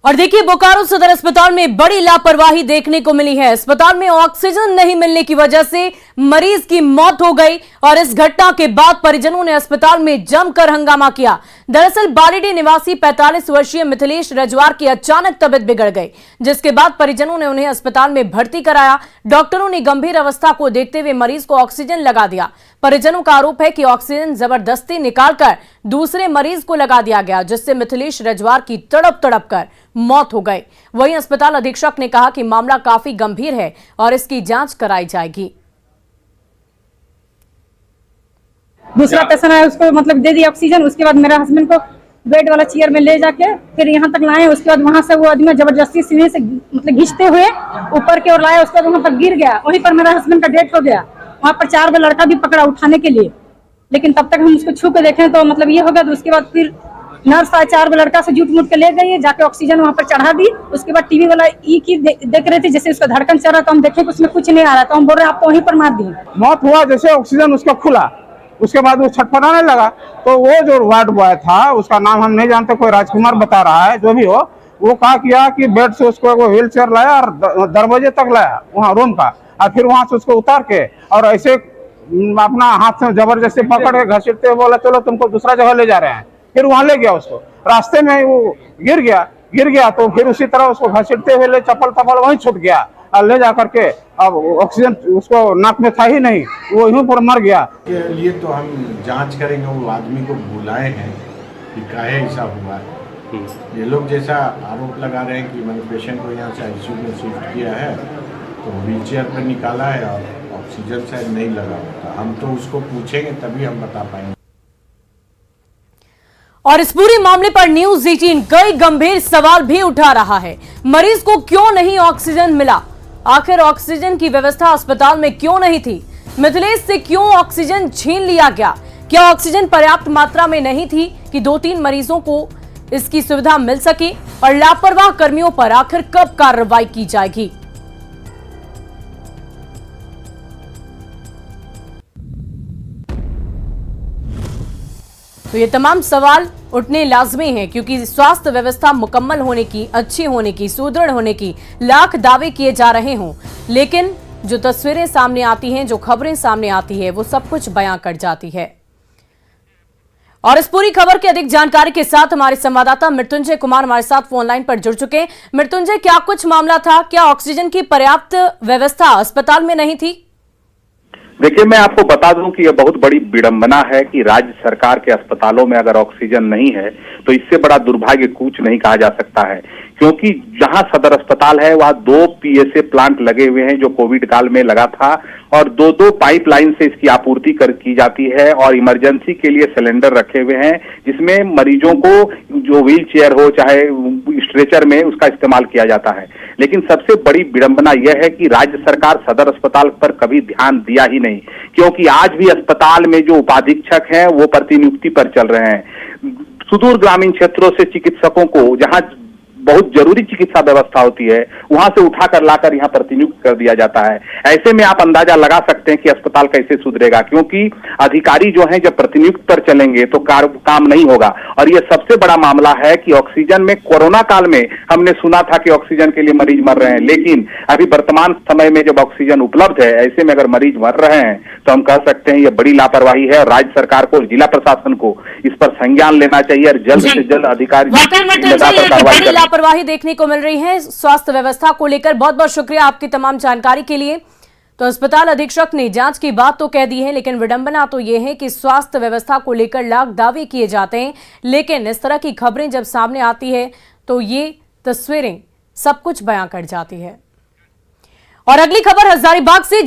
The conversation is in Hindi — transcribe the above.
और देखिए, बोकारो सदर अस्पताल में बड़ी लापरवाही देखने को मिली है। अस्पताल में ऑक्सीजन नहीं मिलने की वजह से मरीज की मौत हो गई और इस घटना के बाद परिजनों ने अस्पताल में जमकर हंगामा किया। दरअसल बालीडीह निवासी 45 वर्षीय मिथिलेश रजवार की अचानक तबीयत बिगड़ गई, जिसके बाद परिजनों ने उन्हें अस्पताल में भर्ती कराया। डॉक्टरों ने गंभीर अवस्था को देखते हुए मरीज को ऑक्सीजन लगा दिया। परिजनों का आरोप है कि ऑक्सीजन जबरदस्ती निकालकर दूसरे मरीज को लगा दिया गया, जिससे मिथिलेश रजवार की तड़प तड़प कर मौत हो गई। वहीं अस्पताल अधीक्षक ने कहा कि मामला काफी गंभीर है और इसकी जांच कराई जाएगी। दूसरा पेशेंट आया, उसको मतलब दे दिया ऑक्सीजन। उसके बाद मेरा हस्बैंड को बेड वाला चेयर में ले जाके फिर यहाँ तक लाए। उसके बाद वहां से वो आदमी जबरदस्ती सीने से मतलब घिंचते हुए ऊपर की ओर लाया। उसके बाद वहां पर गिर गया। वहीं पर मेरा हस्बैंड का डेथ हो गया। वहां पर 4 लड़का भी पकड़ा उठाने के लिए, लेकिन तब तक हम उसको छू के देखें तो मतलब ये हो गया। तो उसके बाद फिर नर्स आए, 4 लड़का से जूट मूट के ले गई, जाके ऑक्सीजन वहां पर चढ़ा दी। उसके बाद टीवी वाला की देख रहे थे, जैसे उसका धड़कन चल रहा, तो हम देखे कि उसमें कुछ नहीं आ रहा, तो हम बोल रहे आपको वहीं पर मार दिए। मौत हुआ जैसे ऑक्सीजन उसका खुला, उसके बाद वो छटपटाने लगा। तो वो जो वार्ड बॉय था, उसका नाम हम नहीं जानते, कोई राजकुमार बता रहा है, जो भी हो, वो कहा किया कि बेड से उसको वो व्हील चेयर लाया और दरवाजे तक लाया वहाँ रूम का, और फिर वहां से उसको उतार के और ऐसे अपना हाथ से जबरदस्ती पकड़ के घसीटते हुए बोला चलो तुमको दूसरा जगह ले जा रहे हैं। फिर वहां ले गया उसको, रास्ते में वो गिर गया तो फिर उसी तरह उसको घसीटते हुए ले चप्पल वहीं छूट गया और ले जा करके अब ऑक्सीजन उसको नाक में था ही नहीं, वो यूं पर मर गया। के लिए तो हम जांच करेंगे, वो आदमी को बुलाए हैं कि काहे ऐसा हुआ है। ये लोग जैसा आरोप लगा रहे हैं कि मैंने पेशेंट को यहाँ से आईसीयू में शिफ्ट किया है तो व्हील चेयर पर निकाला है और ऑक्सीजन शायद नहीं लगा होता। हम तो उसको पूछेंगे तभी हम बता पाएंगे। और इस पूरे मामले पर न्यूज 18 कई गंभीर सवाल भी उठा रहा है। मरीज को क्यों नहीं ऑक्सीजन मिला? आखिर ऑक्सीजन की व्यवस्था अस्पताल में क्यों नहीं थी? मिथिलेश से क्यों ऑक्सीजन छीन लिया गया? क्या ऑक्सीजन पर्याप्त मात्रा में नहीं थी कि 2-3 मरीजों को इसकी सुविधा मिल सके? और लापरवाह कर्मियों पर आखिर कब कार्रवाई की जाएगी? तो ये तमाम सवाल उठने लाजमी हैं, क्योंकि स्वास्थ्य व्यवस्था मुकम्मल होने की, अच्छी होने की, सुदृढ़ होने की लाख दावे किए जा रहे हों, लेकिन जो तस्वीरें सामने आती हैं, जो खबरें सामने आती है, वो सब कुछ बयां कर जाती है। और इस पूरी खबर की अधिक जानकारी के साथ हमारे संवाददाता मृत्युंजय कुमार हमारे साथ फोन लाइन पर जुड़ चुके हैं। मृत्युंजय, क्या कुछ मामला था? क्या ऑक्सीजन की पर्याप्त व्यवस्था अस्पताल में नहीं थी? देखिए, मैं आपको बता दूं कि यह बहुत बड़ी विडंबना है कि राज्य सरकार के अस्पतालों में अगर ऑक्सीजन नहीं है तो इससे बड़ा दुर्भाग्य कुछ नहीं कहा जा सकता है, क्योंकि जहां सदर अस्पताल है वहां 2 पीएसए प्लांट लगे हुए हैं जो कोविड काल में लगा था, और 2-2 पाइपलाइन से इसकी आपूर्ति की जाती है, और इमरजेंसी के लिए सिलेंडर रखे हुए हैं जिसमें मरीजों को जो व्हील चेयर हो चाहे स्ट्रेचर में उसका इस्तेमाल किया जाता है। लेकिन सबसे बड़ी विडंबना यह है कि राज्य सरकार सदर अस्पताल पर कभी ध्यान दिया ही नहीं, क्योंकि आज भी अस्पताल में जो उपाधीक्षक हैं वो प्रतिनियुक्ति पर चल रहे हैं। सुदूर ग्रामीण क्षेत्रों से चिकित्सकों को, जहां बहुत जरूरी चिकित्सा व्यवस्था होती है, वहां से उठाकर लाकर यहाँ प्रतिनियुक्त कर दिया जाता है। ऐसे में आप अंदाजा लगा सकते हैं कि अस्पताल कैसे सुधरेगा, क्योंकि अधिकारी जो हैं जब प्रतिनियुक्त पर चलेंगे तो काम नहीं होगा। और ये सबसे बड़ा मामला है कि ऑक्सीजन में कोरोना काल में हमने सुना था कि ऑक्सीजन के लिए मरीज मर रहे हैं, लेकिन अभी वर्तमान समय में जब ऑक्सीजन उपलब्ध है, ऐसे में अगर मरीज मर रहे हैं तो हम कह सकते हैं ये बड़ी लापरवाही है। और राज्य सरकार को, जिला प्रशासन को इस पर संज्ञान लेना चाहिए और जल्द से जल्द अधिकारी कार्रवाई लापरवाही देखने को मिल रही है स्वास्थ्य व्यवस्था को लेकर। बहुत बहुत शुक्रिया आपकी तमाम जानकारी के लिए। तो अस्पताल अधीक्षक ने जांच की बात तो कह दी है, लेकिन विडंबना तो यह है कि स्वास्थ्य व्यवस्था को लेकर लाख दावे किए जाते हैं, लेकिन इस तरह की खबरें जब सामने आती है तो ये तस्वीरें सब कुछ बयां कर जाती है। और अगली खबर हजारीबाग से